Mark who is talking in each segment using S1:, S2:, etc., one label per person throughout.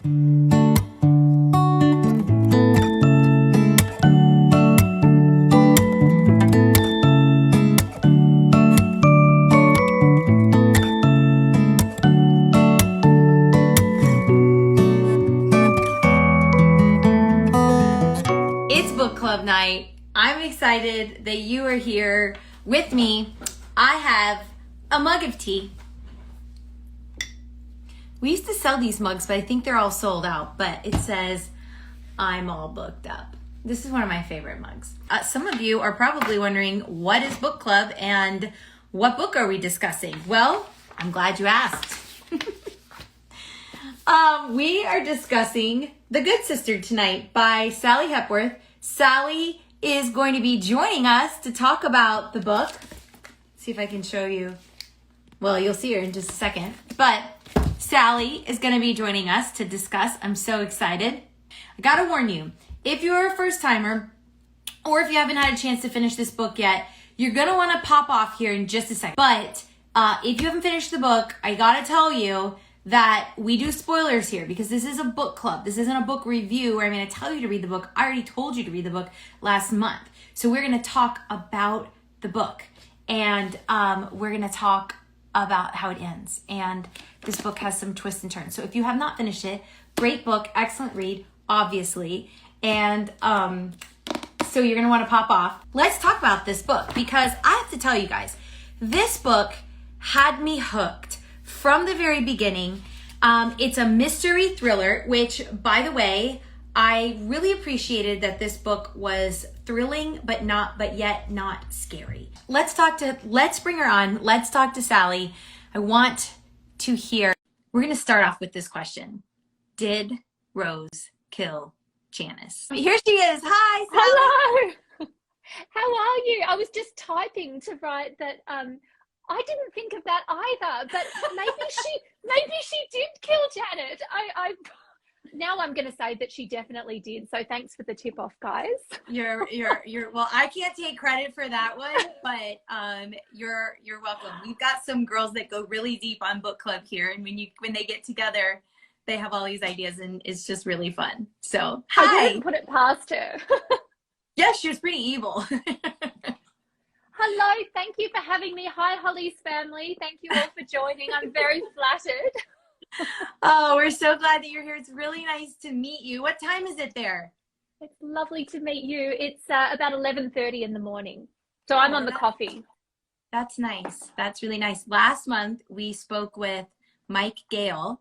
S1: It's book club night. I'm excited that you are here with me. I have a mug of tea. We used to sell these mugs, but I think they're all sold out. But it says, I'm all booked up. This is one of my favorite mugs. Some of you are probably wondering, what is book club and what book are we discussing? Well, I'm glad you asked. We are discussing The Good Sister tonight by Sally Hepworth. Sally is going to be joining us to talk about the book. See if I can show you. Well, you'll see her in just a second. But Sally is going to be joining us to discuss. I'm so excited. I got to warn you, if you're a first timer or if you haven't had a chance to finish this book yet, you're going to want to pop off here in just a second. But if you haven't finished the book, I got to tell you that we do spoilers here because this is a book club. This isn't a book review where I'm going to tell you to read the book. I already told you to read the book last month. So we're going to talk about the book and we're going to talk about how it ends. And this book has some twists and turns. So if you have not finished it, great book, excellent read, obviously. And so you're going to want to pop off. Let's talk about this book because I have to tell you guys, this book had me hooked from the very beginning. It's a mystery thriller, which, by the way, I really appreciated that this book was thrilling, but yet not scary. Let's bring her on. Let's talk to Sally. I want to hear. We're going to start off with this question. Did Rose kill Janice? Here she is. Hi, Sally.
S2: Hello. How are you? I was just typing to write that I didn't think of that either, but maybe she did kill Janet. Now I'm going to say that she definitely did. So thanks for the tip off, guys.
S1: You're well, I can't take credit for that one, but you're welcome. We've got some girls that go really deep on book club here, and when they get together, they have all these ideas, and it's just really fun. So hi.
S2: I didn't put it past her.
S1: Yes, she was pretty evil.
S2: Hello, thank you for having me. Hi, Holly's family. Thank you all for joining. I'm very flattered.
S1: Oh, we're so glad that you're here. It's really nice to meet you. What time is it there?
S2: It's lovely to meet you. It's about 11:30 in the morning. So I'm on the coffee.
S1: That's nice. That's really nice. Last month, we spoke with Mike Gale,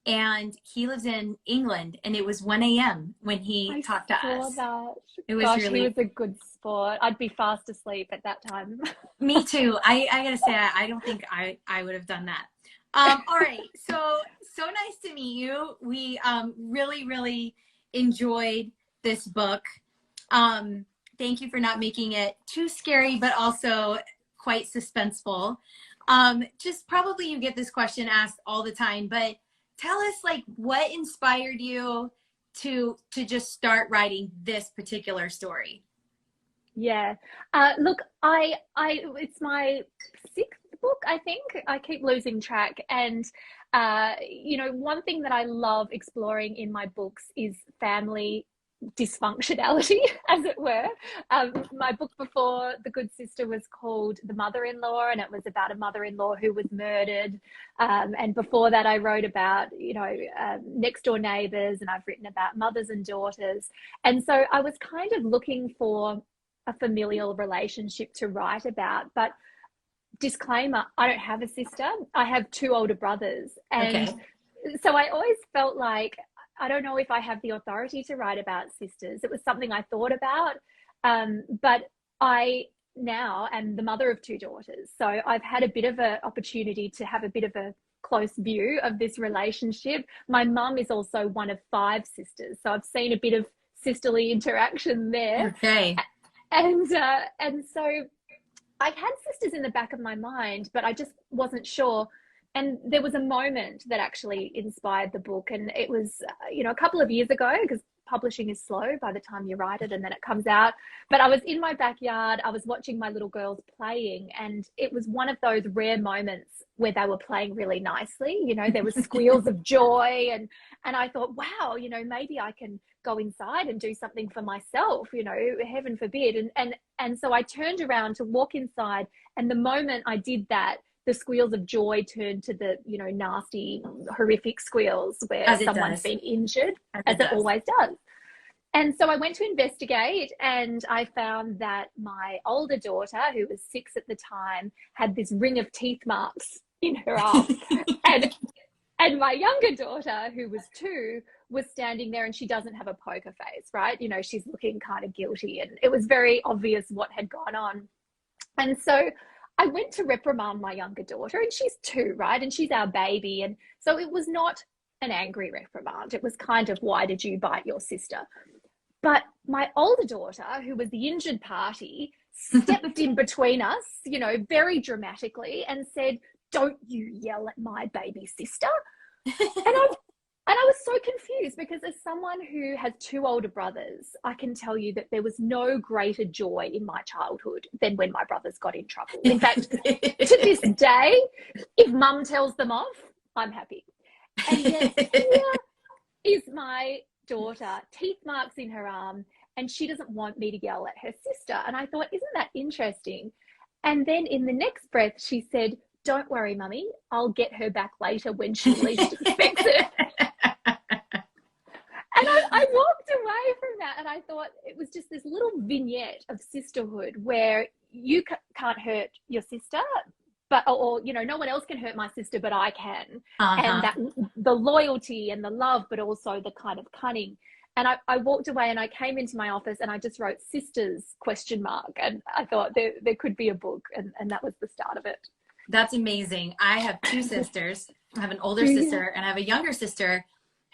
S1: and he lives in England, and it was 1 a.m. when he talked to us.
S2: That.
S1: It was
S2: Gosh,
S1: really...
S2: he was a good sport. I'd be fast asleep at that time.
S1: Me too. I gotta say, I don't think I would have done that. All right. So nice to meet you. We really, really enjoyed this book. Thank you for not making it too scary, but also quite suspenseful. Just probably you get this question asked all the time, but tell us, like, what inspired you to just start writing this particular story?
S2: Yeah. Look, it's my 6th book, I think. I keep losing track. And, one thing that I love exploring in my books is family dysfunctionality, as it were. My book before The Good Sister was called The Mother-in-Law, and it was about a mother-in-law who was murdered. And before that, I wrote about, next door neighbors, and I've written about mothers and daughters. And so I was kind of looking for a familial relationship to write about. But disclaimer, I don't have a sister. I have 2 older brothers. And so I always felt like, I don't know if I have the authority to write about sisters. It was something I thought about, but I now am the mother of 2 daughters. So I've had a bit of an opportunity to have a bit of a close view of this relationship. My mum is also one of 5 sisters. So I've seen a bit of sisterly interaction there.
S1: Okay.
S2: And so I had sisters in the back of my mind, but I just wasn't sure. And there was a moment that actually inspired the book. And it was, a couple of years ago, because publishing is slow by the time you write it and then it comes out. But I was in my backyard, I was watching my little girls playing, and it was one of those rare moments where they were playing really nicely. You know, there was squeals of joy, and I thought, wow, you know, maybe I can go inside and do something for myself, you know, heaven forbid. And so I turned around to walk inside, and the moment I did that, the squeals of joy turned to the, you know, nasty, horrific squeals where someone's been injured, as it always does. And so I went to investigate, and I found that my older daughter, who was 6 at the time, had this ring of teeth marks in her arm. And my younger daughter, who was 2, was standing there, and she doesn't have a poker face, right? You know, she's looking kind of guilty, and it was very obvious what had gone on. And so I went to reprimand my younger daughter, and she's 2, right? And she's our baby. And so it was not an angry reprimand. It was kind of, why did you bite your sister? But my older daughter, who was the injured party, stepped in between us, you know, very dramatically, and said, "Don't you yell at my baby sister." And I was so confused, because as someone who has 2 older brothers, I can tell you that there was no greater joy in my childhood than when my brothers got in trouble. In fact, to this day, if mum tells them off, I'm happy. And yet here is my daughter, teeth marks in her arm, and she doesn't want me to yell at her sister. And I thought, isn't that interesting? And then in the next breath, she said, "Don't worry, mummy, I'll get her back later when she least expects it." And I walked away from that, and I thought it was just this little vignette of sisterhood where you can't hurt your sister, but, or, you know, no one else can hurt my sister, but I can. And that the loyalty and the love, but also the kind of cunning. And I walked away, and I came into my office, and I just wrote "sisters?" ? And I thought there could be a book, and that was the start of it.
S1: That's amazing. I have 2 sisters. I have an older sister, and I have a younger sister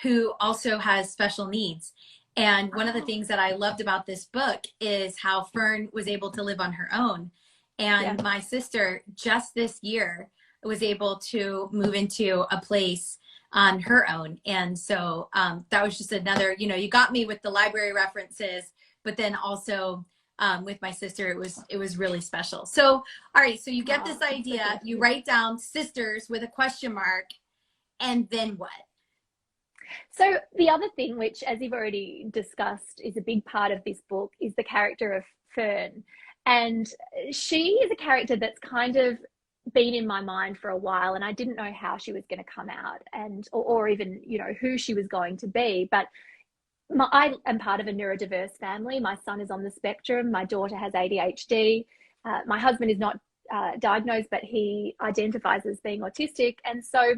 S1: who also has special needs. And one of the things that I loved about this book is how Fern was able to live on her own. And my sister just this year was able to move into a place on her own. And so that was just another, you know, you got me with the library references, but then also with my sister, it was really special. So, all right, so you get this idea, you write down sisters with a question mark, and then what?
S2: So the other thing, which, as you've already discussed, is a big part of this book, is the character of Fern. And she is a character that's kind of been in my mind for a while, and I didn't know how she was going to come out, and or even, you know, who she was going to be. But I am part of a neurodiverse family. My son is on the spectrum. My daughter has ADHD. My husband is not diagnosed, but he identifies as being autistic. And so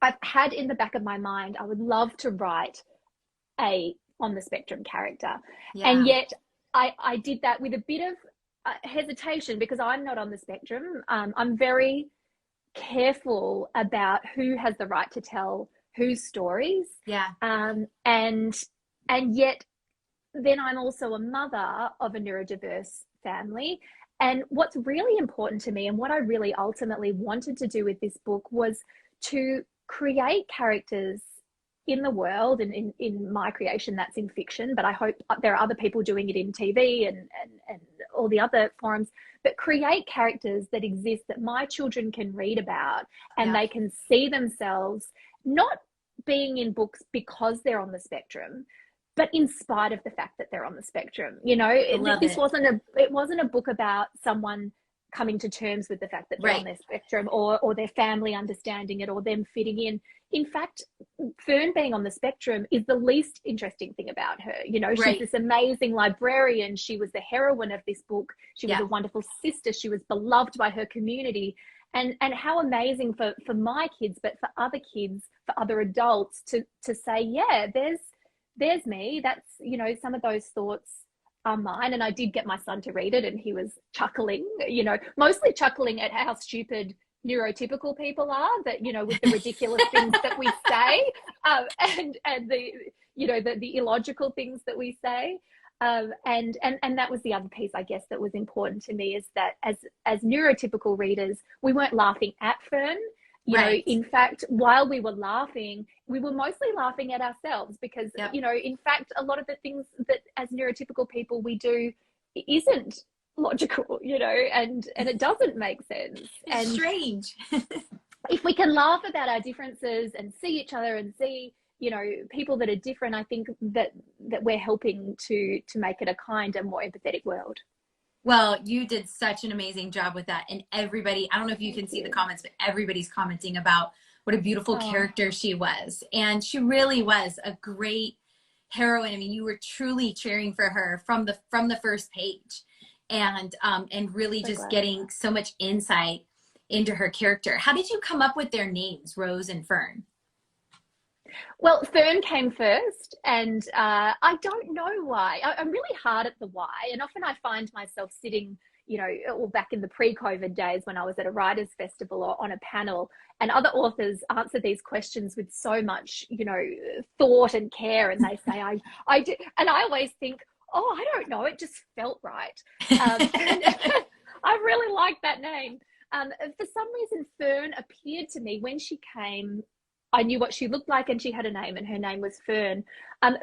S2: I've had in the back of my mind, I would love to write a on the spectrum character. Yeah. And yet I did that with a bit of hesitation, because I'm not on the spectrum. I'm very careful about who has the right to tell whose stories.
S1: Yeah.
S2: And yet then I'm also a mother of a neurodiverse family. And what's really important to me, and what I really ultimately wanted to do with this book, was to create characters in the world, and in my creation, that's in fiction, but I hope there are other people doing it in TV and all the other forums, but create characters that exist that my children can read about, and they can see themselves not being in books because they're on the spectrum, but in spite of the fact that they're on the spectrum. You know, it wasn't a book about someone coming to terms with the fact that they're on their spectrum, or their family understanding it, or them fitting in. In fact, Fern being on the spectrum is the least interesting thing about her. You know, she's this amazing librarian. She was the heroine of this book. She was a wonderful sister. She was beloved by her community. And how amazing for my kids, but for other kids, for other adults to say, yeah, there's me. That's, you know, some of those thoughts are mine. And I did get my son to read it, and he was chuckling, you know, mostly chuckling at how stupid neurotypical people are, that, you know, with the ridiculous things that we say, and the, you know, the illogical things that we say. And that was the other piece, I guess, that was important to me, is that as neurotypical readers, we weren't laughing at Fern. You know, in fact, while we were laughing, we were mostly laughing at ourselves because,
S1: Yep.
S2: you know, in fact, a lot of the things that as neurotypical people we do isn't logical, you know, and it doesn't make sense.
S1: It's
S2: And
S1: strange.
S2: if we can laugh about our differences and see each other and see, you know, people that are different, I think that we're helping to make it a kinder, more empathetic world.
S1: Well, you did such an amazing job with that. And everybody, I don't know if you can see the comments, but everybody's commenting about what a beautiful character she was. And she really was a great heroine. I mean, you were truly cheering for her from the first page, and really
S2: So
S1: just
S2: glad.
S1: getting so much insight into her character. How did you come up with their names, Rose and Fern?
S2: Well, Fern came first, and I don't know why. I'm really hard at the why, and often I find myself sitting, you know, or back in the pre-COVID days when I was at a writers' festival or on a panel, and other authors answer these questions with so much, you know, thought and care, and they say, I do, and I always think, oh, I don't know, it just felt right. And I really like that name. For some reason, Fern appeared to me when she came. I knew what she looked like and she had a name, and her name was Fern.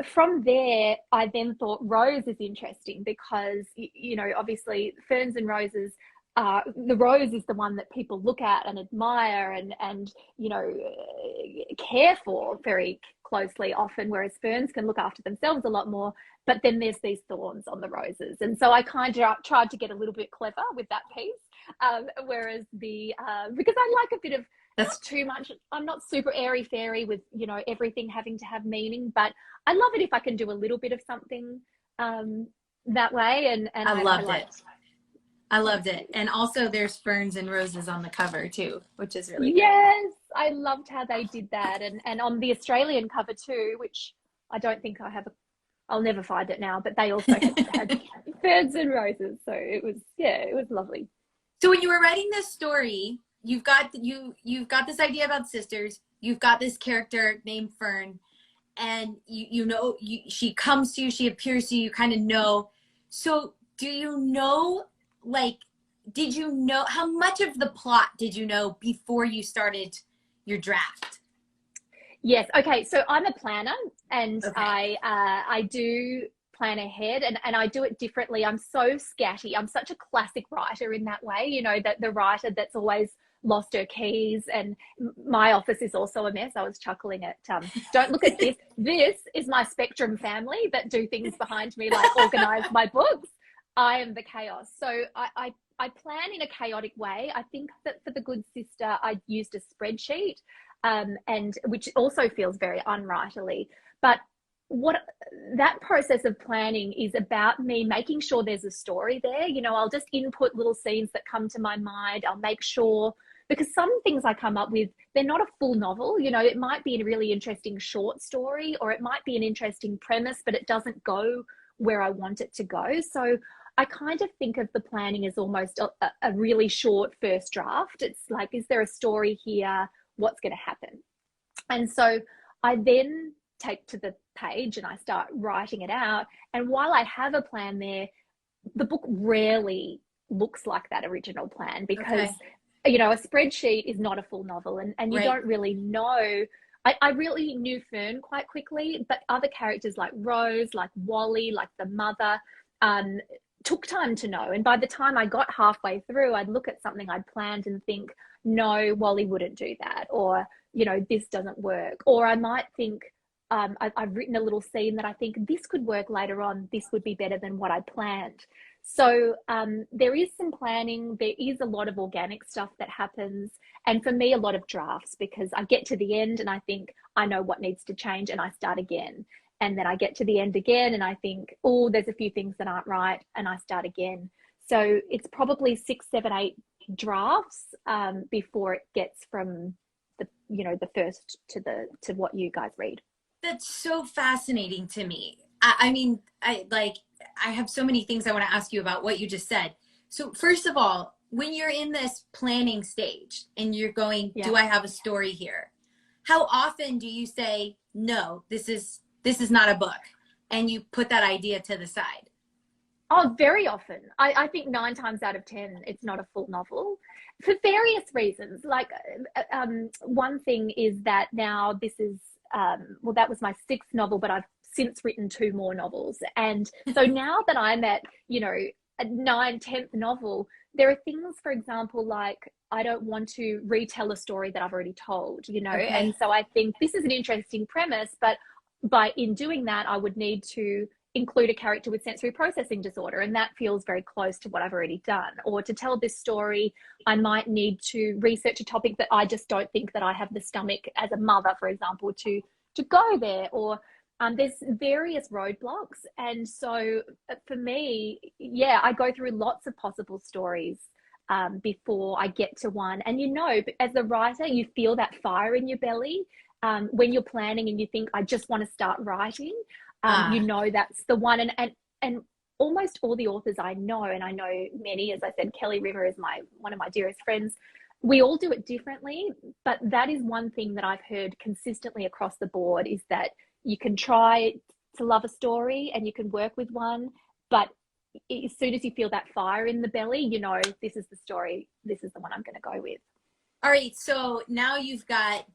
S2: From there, I then thought Rose is interesting because, you know, obviously ferns and roses, the rose is the one that people look at and admire and you know, care for very closely often, whereas ferns can look after themselves a lot more. But then there's these thorns on the roses. And so I kind of tried to get a little bit clever with that piece. Whereas because I like a bit of, that's too much. I'm not super airy fairy with, you know, everything having to have meaning, but I love it if I can do a little bit of something that way. And
S1: I loved it. I loved it. And also there's ferns and roses on the cover too, which is really
S2: yes, good. I loved how they did that. And on the Australian cover too, which I don't think I have I'll never find it now, but they also had ferns and roses. So it was lovely.
S1: So when you were writing this story, you've got this idea about sisters, you've got this character named Fern, and you know she comes to you, she appears to you, you kind of know. So do you know, like, did you know how much of the plot did you know before you started your draft?
S2: Yes. Okay. So I'm a planner, and I do plan ahead, and I do it differently. I'm so scatty. I'm such a classic writer in that way, you know, that the writer that's always lost her keys, and my office is also a mess. I was chuckling at don't look at this. This is my Spectrum family that do things behind me, like organize my books. I am the chaos. So I plan in a chaotic way. I think that for The Good Sister, I used a spreadsheet, and which also feels very unwriterly. But what that process of planning is about me making sure there's a story there. You know, I'll just input little scenes that come to my mind. I'll make sure, because some things I come up with, they're not a full novel. You know, it might be a really interesting short story, or it might be an interesting premise, but it doesn't go where I want it to go. So I kind of think of the planning as almost a really short first draft. It's like, is there a story here? What's going to happen? And so I then take to the page and I start writing it out. And while I have a plan there, the book rarely looks like that original plan, because you know, a spreadsheet is not a full novel, and you don't really know. I really knew Fern quite quickly, but other characters like Rose, like Wally, like the mother, took time to know. And by the time I got halfway through, I'd look at something I'd planned and think, no, Wally wouldn't do that, or, you know, this doesn't work. Or I might think, I've written a little scene that I think this could work later on. This would be better than what I planned. So there is some planning. There is a lot of organic stuff that happens. And for me, a lot of drafts, because I get to the end and I think I know what needs to change, and I start again. And then I get to the end again and I think, oh, there's a few things that aren't right, and I start again. So it's probably 6, 7, 8 drafts before it gets from the, you know, the first to what you guys read.
S1: That's so fascinating to me. I mean, I have so many things I want to ask you about what you just said. So first of all, when you're in this planning stage and you're going, do I have a story here? How often do you say, no, this is not a book, and you put that idea to the side?
S2: Oh, very often. I think 9 times out of 10, it's not a full novel for various reasons. Like one thing is that now this is well, that was my sixth novel, but I've since written two more novels. And so now that I'm at, a 9th, 10th novel, there are things, for example, like I don't want to retell a story that I've already told,
S1: Okay.
S2: And so I think this is an interesting premise, but in doing that, I would need to include a character with sensory processing disorder, and that feels very close to what I've already done. Or to tell this story, I might need to research a topic that I just don't think that I have the stomach as a mother, for example, to go there. Or there's various roadblocks. And so for me, yeah, I go through lots of possible stories before I get to one. And as a writer, you feel that fire in your belly when you're planning and you think, I just want to start writing. That's the one. And almost all the authors I know, and I know many, as I said, Kelly Rimmer is one of my dearest friends. We all do it differently, but that is one thing that I've heard consistently across the board, is that you can try to love a story and you can work with one, but as soon as you feel that fire in the belly, this is the story, this is the one I'm going to go with.
S1: All right, so now you've got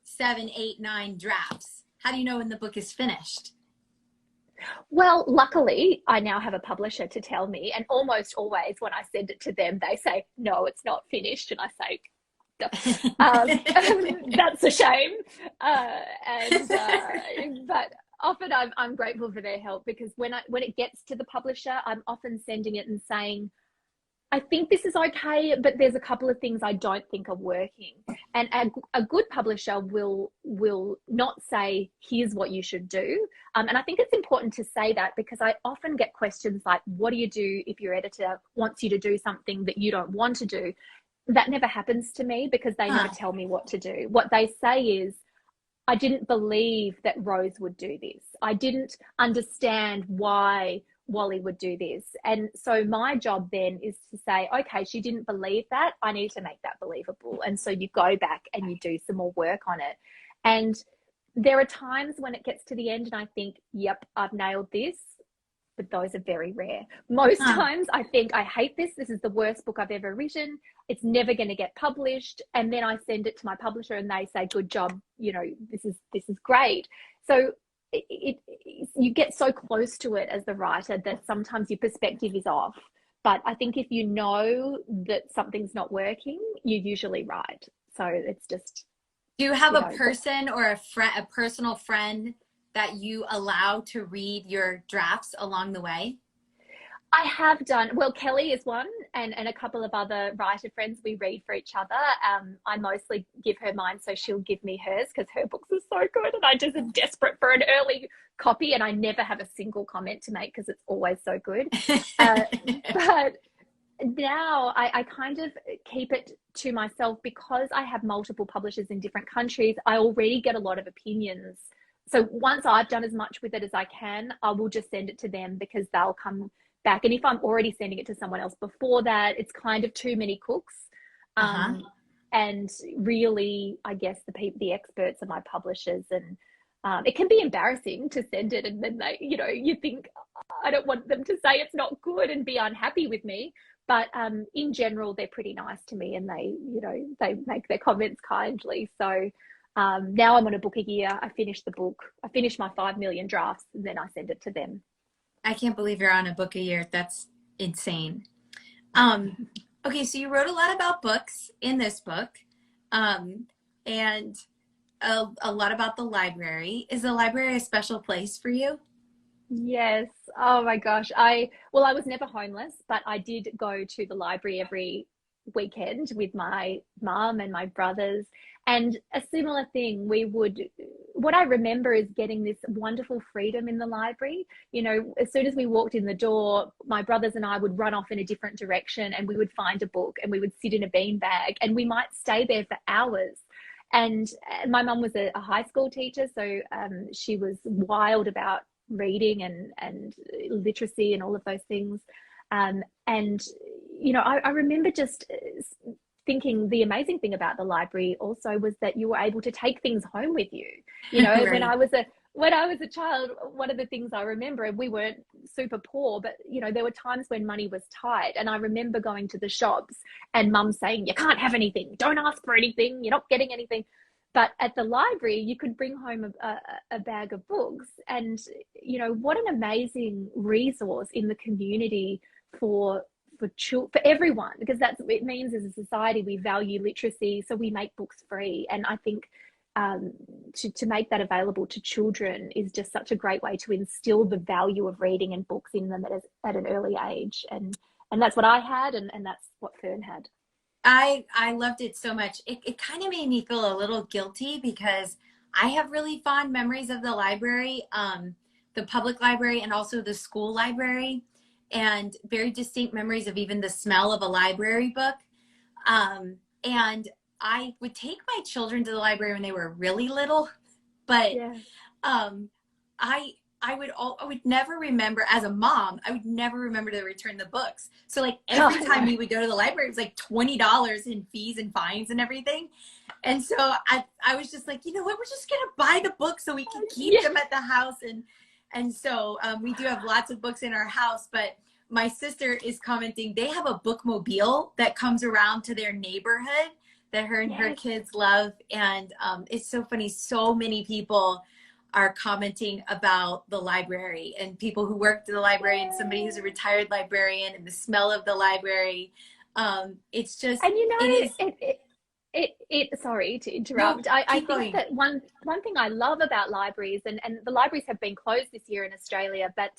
S1: 7, 8, 9 drafts. How do you know when the book is finished?
S2: Well, luckily, I now have a publisher to tell me, and almost always when I send it to them, they say, no, it's not finished. And I say, that's a shame. But often I'm grateful for their help, because when it gets to the publisher, I'm often sending it and saying, I think this is okay, but there's a couple of things I don't think are working. And a good publisher will not say, here's what you should do. And I think it's important to say that, because I often get questions like, what do you do if your editor wants you to do something that you don't want to do? That never happens to me, because they never tell me what to do. What they say is, I didn't believe that Rose would do this. I didn't understand why Wally would do this. And so my job then is to say, okay, she didn't believe that. I need to make that believable. And so you go back and you do some more work on it. And there are times when it gets to the end and I think, yep, I've nailed this. But those are very rare. Most times I think, I hate this. This is the worst book I've ever written. It's never going to get published. And then I send it to my publisher and they say, good job. This is great. So you get so close to it as the writer that sometimes your perspective is off. But I think if you know that something's not working, you're usually right. So it's just.
S1: Do you have a person or a personal friend that you allow to read your drafts along the way?
S2: I have done. Well, Kelly is one, and a couple of other writer friends. We read for each other. I mostly give her mine, so she'll give me hers, because her books are so good, and I just am desperate for an early copy, and I never have a single comment to make because it's always so good. But now I kind of keep it to myself, because I have multiple publishers in different countries. I already get a lot of opinions. So once I've done as much with it as I can, I will just send it to them, because they'll come back. And if I'm already sending it to someone else before that, it's kind of too many cooks. And really, I guess the experts are my publishers, and it can be embarrassing to send it, and then they, you think, I don't want them to say it's not good and be unhappy with me. But in general, they're pretty nice to me, and they make their comments kindly. So now I'm on a book a year. I finish the book. I finish my 5 million drafts, and then I send it to them.
S1: I can't believe you're on a book a year. That's insane. Okay, so you wrote a lot about books in this book, and a lot about the library. Is the library a special place for you?
S2: Yes. Oh my gosh. I was never homeless, but I did go to the library every weekend with my mum and my brothers. And a similar thing, what I remember is getting this wonderful freedom in the library. As soon as we walked in the door, my brothers and I would run off in a different direction, and we would find a book, and we would sit in a beanbag, and we might stay there for hours. And my mum was a high school teacher, so she was wild about reading and literacy and all of those things. I remember just thinking the amazing thing about the library also was that you were able to take things home with you. Right. When I was a child, one of the things I remember, and we weren't super poor, but there were times when money was tight, and I remember going to the shops and mum saying, you can't have anything, don't ask for anything, you're not getting anything. But at the library, you could bring home a bag of books. And, you know, what an amazing resource in the community for for everyone, because that's what it means. As a society, we value literacy, so we make books free. And I think to make that available to children is just such a great way to instill the value of reading and books in them at an early age. And that's what I had, and that's what Fern had.
S1: I loved it so much. It kind of made me feel a little guilty because I have really fond memories of the library, the public library, and also the school library, and very distinct memories of even the smell of a library book. And I would take my children to the library when they were really little, but
S2: Yeah.
S1: I would never remember, as a mom, I would never remember to return the books. So like every time we would go to the library, it was like $20 in fees and fines and everything. And so I was just like, you know what, we're just going to buy the books so we can keep them at the house. And so we do have lots of books in our house, but my sister is commenting, they have a bookmobile that comes around to their neighborhood that her and her kids love. And it's so funny. So many people are commenting about the library, and people who worked in the library, and somebody who's a retired librarian, and the smell of the library. It's just,
S2: and you know,
S1: it is,
S2: sorry to interrupt.
S1: No,
S2: I think that one thing I love about libraries, and the libraries have been closed this year in Australia, but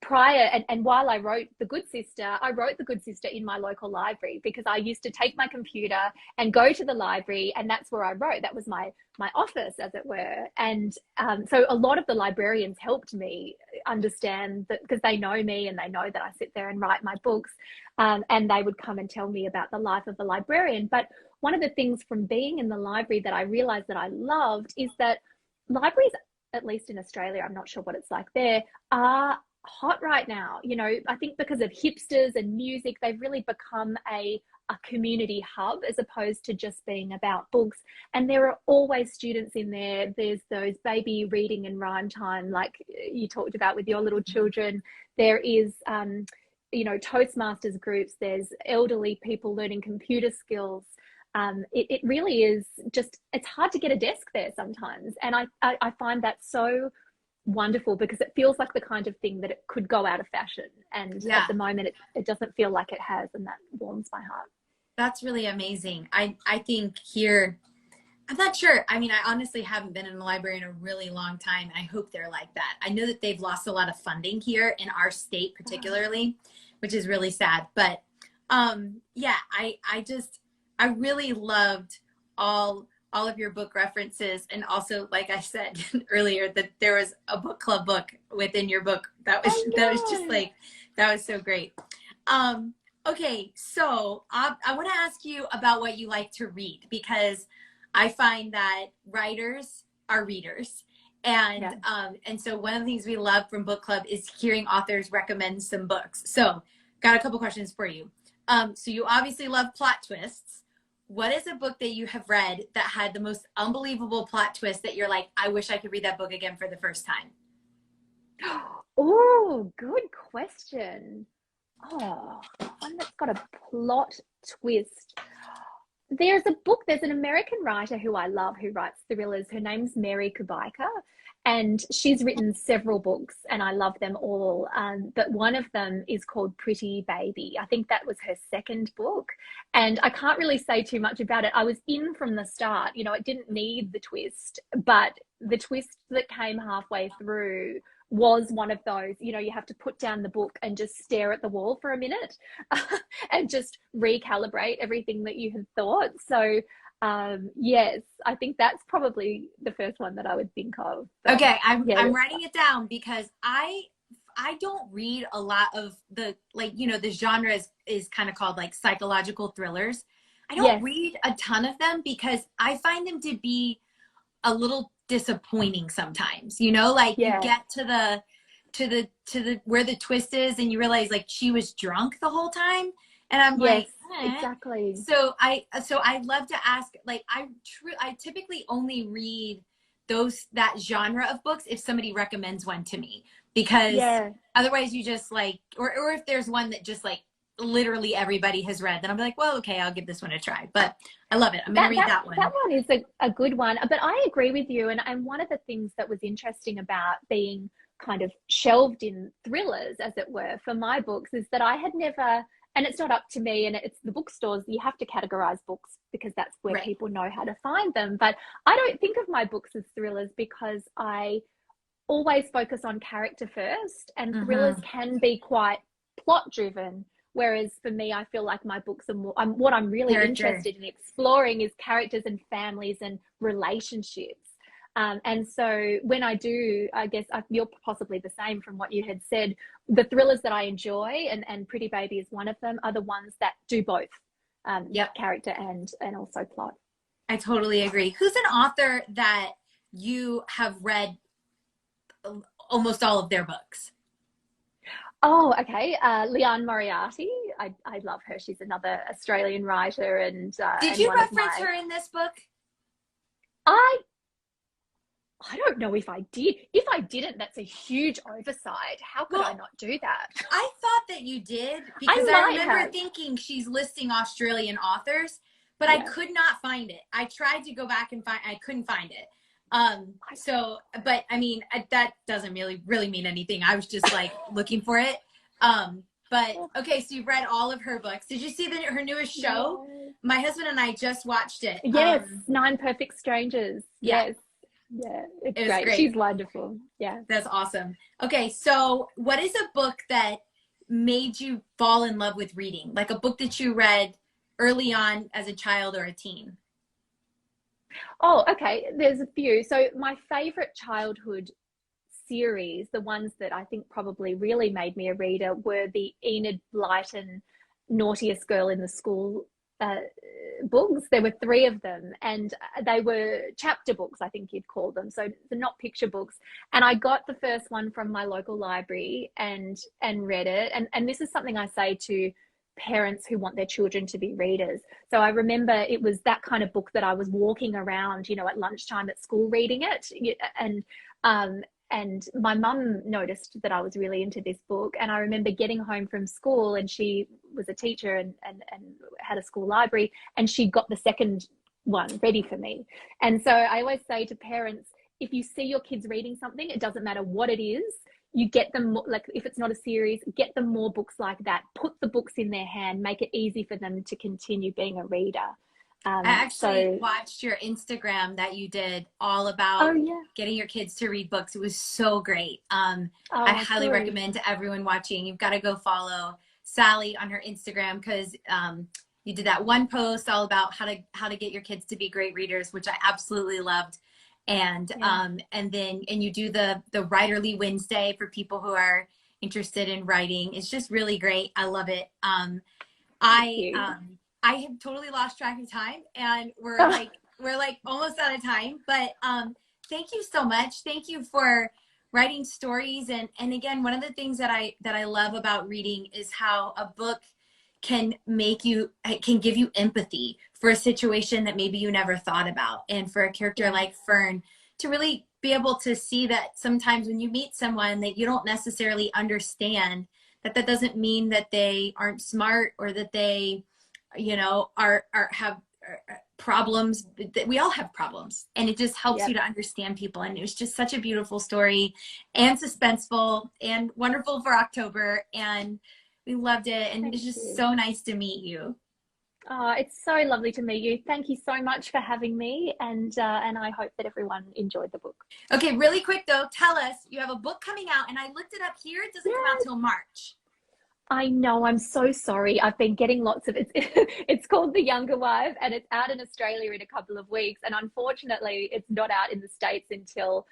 S2: prior, and while I wrote The Good Sister, I wrote The Good Sister in my local library, because I used to take my computer and go to the library, and that's where I wrote. That was my office, as it were. And so a lot of the librarians helped me understand that, because they know me and they know that I sit there and write my books, and they would come and tell me about the life of a librarian. But one of the things from being in the library that I realized that I loved is that libraries, at least in Australia, I'm not sure what it's like there, are hot right now. You know, I think because of hipsters and music, they've really become a community hub, as opposed to just being about books. And there are always students in there. There's those baby reading and rhyme time, like you talked about with your little children. There is you know, Toastmasters groups. There's elderly people learning computer skills. It really is just, it's hard to get a desk there sometimes. And I find that so wonderful, because it feels like the kind of thing that it could go out of fashion, and at the moment it doesn't feel like it has, and that warms my heart.
S1: That's really amazing. I think here, I'm not sure. I mean, I honestly haven't been in a library in a really long time. I hope they're like that. I know that they've lost a lot of funding here in our state particularly, which is really sad. But yeah, I really loved all of your book references. And also, like I said earlier, that there was a book club book within your book. That was just like, that was so great. Okay, so I want to ask you about what you like to read, because I find that writers are readers. And and so one of the things we love from book club is hearing authors recommend some books. So got a couple questions for you. So you obviously love plot twists. What is a book that you have read that had the most unbelievable plot twist that you're like, I wish I could read that book again for the first time?
S2: Oh, good question. Oh, one that's got a plot twist. There's an American writer who I love, who writes thrillers. Her name's Mary Kubica, and she's written several books, and I love them all. But one of them is called Pretty Baby. I think that was her second book, and I can't really say too much about it. I was in from the start. You know, it didn't need the twist, but the twist that came halfway through was one of those, you know, you have to put down the book and just stare at the wall for a minute and just recalibrate everything that you had thought. So yes, I think that's probably the first one that I would think of. But,
S1: okay, I'm writing it down, because I don't read a lot of the, like, you know, the genre is kind of called like psychological thrillers. I don't read a ton of them, because I find them to be a little disappointing sometimes, you know, like you get to the where the twist is, and you realize like she was drunk the whole time, and I'm like,
S2: exactly.
S1: So I love to ask, like, I typically only read that genre of books if somebody recommends one to me, because otherwise you just like, or if there's one that just like literally everybody has read, then I'm like, well, okay, I'll give this one a try. But I love it. I'm going to read that one.
S2: That one is a good one. But I agree with you. And one of the things that was interesting about being kind of shelved in thrillers, as it were, for my books is that I had never, and it's not up to me, and it's the bookstores, you have to categorize books because that's where people know how to find them. But I don't think of my books as thrillers because I always focus on character first, and thrillers can be quite plot driven. Whereas for me, I feel like my books are more, what I'm really interested in exploring is characters and families and relationships. And so when I do, I guess you're possibly the same from what you had said, the thrillers that I enjoy, and Pretty Baby is one of them, are the ones that do both character and also plot.
S1: I totally agree. Who's an author that you have read almost all of their books?
S2: Oh, okay. Leanne Moriarty. I love her. She's another Australian writer. And
S1: did you reference her in this book?
S2: I don't know if I did. If I didn't, that's a huge oversight. How could I not do that?
S1: I thought that you did, because I remember thinking she's listing Australian authors, but I could not find it. I tried to go back and I couldn't find it. But I mean, that doesn't really mean anything. I was just like looking for it. But okay, so you've read all of her books. Did you see her newest show? My husband and I just watched it.
S2: Yes, 9 Perfect Strangers. Yes. Yeah, it's great. She's wonderful. Yeah.
S1: That's awesome. Okay, so what is a book that made you fall in love with reading? Like a book that you read early on as a child or a teen?
S2: Oh, okay. There's a few. So my favorite childhood series, the ones that I think probably really made me a reader, were the Enid Blyton Naughtiest Girl in the School books. There were 3 of them, and they were chapter books, I think you'd call them. So they're not picture books. And I got the first one from my local library and read it. And this is something I say to parents who want their children to be readers. So I remember it was that kind of book that I was walking around, at lunchtime at school reading it. And my mum noticed that I was really into this book. And I remember getting home from school, and she was a teacher and had a school library, and she got the second one ready for me. And so I always say to parents, if you see your kids reading something, it doesn't matter what it is, you get them, like if it's not a series, get them more books like that. Put the books in their hand, make it easy for them to continue being a reader. I actually
S1: watched your Instagram that you did all about getting your kids to read books. It was so great. I highly recommend to everyone watching. You've got to go follow Sally on her Instagram, because you did that one post all about how to get your kids to be great readers, which I absolutely loved. And and you do the Writerly Wednesday for people who are interested in writing. It's just really great. I love it. I have totally lost track of time, and we're like almost out of time, but thank you so much. Thank you for writing stories. And again, one of the things that I love about reading is how a book can give you empathy for a situation that maybe you never thought about. And for a character like Fern to really be able to see that sometimes when you meet someone that you don't necessarily understand, that doesn't mean that they aren't smart or that they have problems. We all have problems, and it just helps you to understand people. And it was just such a beautiful story, and suspenseful, and wonderful for October, and we loved it. And it's just so nice to meet you.
S2: Oh, it's so lovely to meet you. Thank you so much for having me, and I hope that everyone enjoyed the book.
S1: Okay, really quick though, tell us, you have a book coming out, and I looked it up here. It doesn't come out till March.
S2: I know, I'm so sorry. I've been getting lots of it. It's called The Younger Wife, and it's out in Australia in a couple of weeks. And unfortunately, it's not out in the States until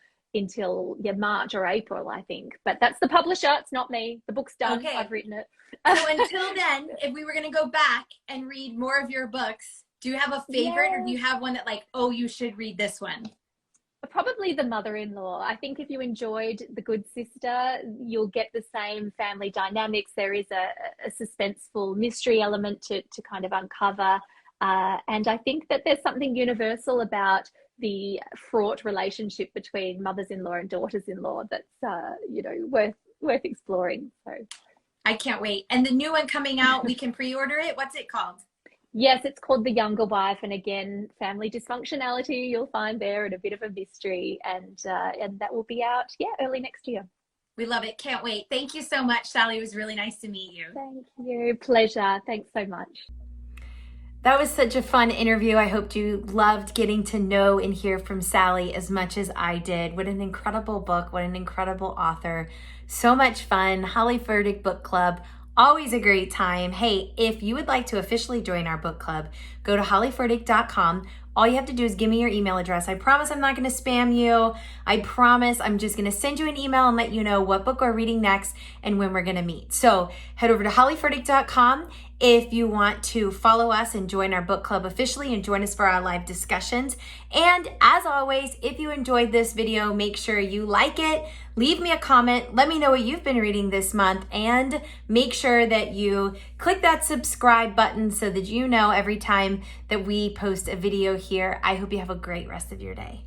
S2: March or April, I think. But that's the publisher. It's not me. The book's done. Okay. I've written it.
S1: So until then, if we were going to go back and read more of your books, do you have a favorite, or do you have one that like, oh, you should read this one?
S2: Probably The Mother-in-Law. I think if you enjoyed The Good Sister, you'll get the same family dynamics. There is a suspenseful mystery element to kind of uncover. And I think that there's something universal about the fraught relationship between mothers-in-law and daughters-in-law that's, worth exploring. So
S1: I can't wait. And the new one coming out, we can pre-order it. What's it called?
S2: Yes, it's called The Younger Wife, and again, family dysfunctionality you'll find there, and a bit of a mystery, and that will be out, yeah, early next year.
S1: We love it. Can't wait. Thank you so much, Sally. It was really nice to meet you.
S2: Thank you. Pleasure. Thanks so much.
S1: That was such a fun interview. I hope you loved getting to know and hear from Sally as much as I did. What an incredible book. What an incredible author. So much fun. Holly Furtick Book Club. Always a great time. Hey, if you would like to officially join our book club, go to hollyfurtick.com. All you have to do is give me your email address. I promise I'm not going to spam you. I promise I'm just going to send you an email and let you know what book we're reading next and when we're going to meet. So head over to hollyfurtick.com if you want to follow us and join our book club officially and join us for our live discussions. And as always, if you enjoyed this video, make sure you like it, leave me a comment, let me know what you've been reading this month, and make sure that you click that subscribe button so that you know every time that we post a video here. I hope you have a great rest of your day.